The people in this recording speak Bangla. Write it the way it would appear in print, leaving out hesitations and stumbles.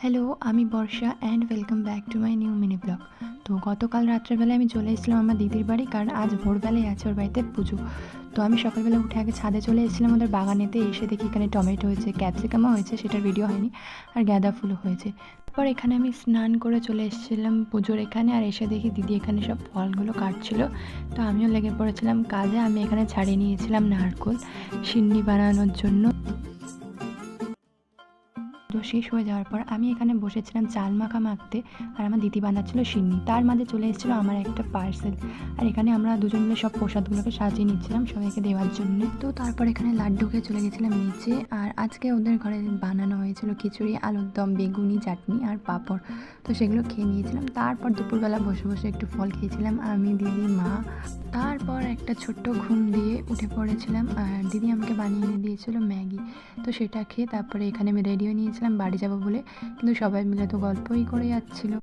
হ্যালো, আমি Barsha and welcome back to my new mini blog. তো গতকাল রাত্রেবেলায় আমি চলে এসেছিলাম আমার দিদির বাড়ি, কারণ আজ ভোরবেলায় আছে ওর বাড়িতে পুজো। তো আমি সকালবেলা উঠে আগে ছাদে চলে এসেছিলাম ওদের বাগানেতে। এসে দেখি এখানে টমেটো হয়েছে, ক্যাপসিকামও হয়েছে, সেটার ভিডিও হয়নি, আর গাঁদা ফুলও হয়েছে। তারপর এখানে আমি স্নান করে চলে এসেছিলাম পুজোর এখানে, আর এসে দেখি দিদি এখানে সব ফলগুলো কাটছিল। তো আমিও লেগে পড়েছিলাম কাজে। আমি এখানে ছাড়িয়ে নিয়েছিলাম নারকোল সিন্নি বানানোর জন্য। তো শেষ হয়ে যাওয়ার পর আমি এখানে বসেছিলাম চাল মাখা মাখতে, আর আমার দিদি বানাচ্ছিল সিন্নি। তার মাঝে চলে এসেছিলো আমার একটা পার্সেল, আর এখানে আমরা দুজন মিলে সব প্রসাদগুলোকে সাজিয়ে নিচ্ছিলাম সবাইকে দেওয়ার জন্য। তো তারপর এখানে লাড্ডু খেয়ে চলে গেছিলাম নিচে। আর আজকে ওদের ঘরে বানানো হয়েছিল খিচুড়ি, আলুর দম, বেগুনি চাটনি আর পাঁপড়। তো সেগুলো খেয়ে নিয়েছিলাম। তারপর দুপুরবেলা বসে বসে একটু ফল খেয়েছিলাম আমি, দিদি, মা। তারপর একটা ছোট্ট ঘুম দিয়ে উঠে পড়েছিলাম, আর দিদি আমাকে বানিয়ে এনে দিয়েছিল ম্যাগি। তো সেটা খেয়ে তারপরে এখানে আমি রেডি হয়ে নিয়েছিলাম বাড়ি যাব বলে, কিন্তু সবাই মিলে তো গল্পই করে যাচ্ছিলো।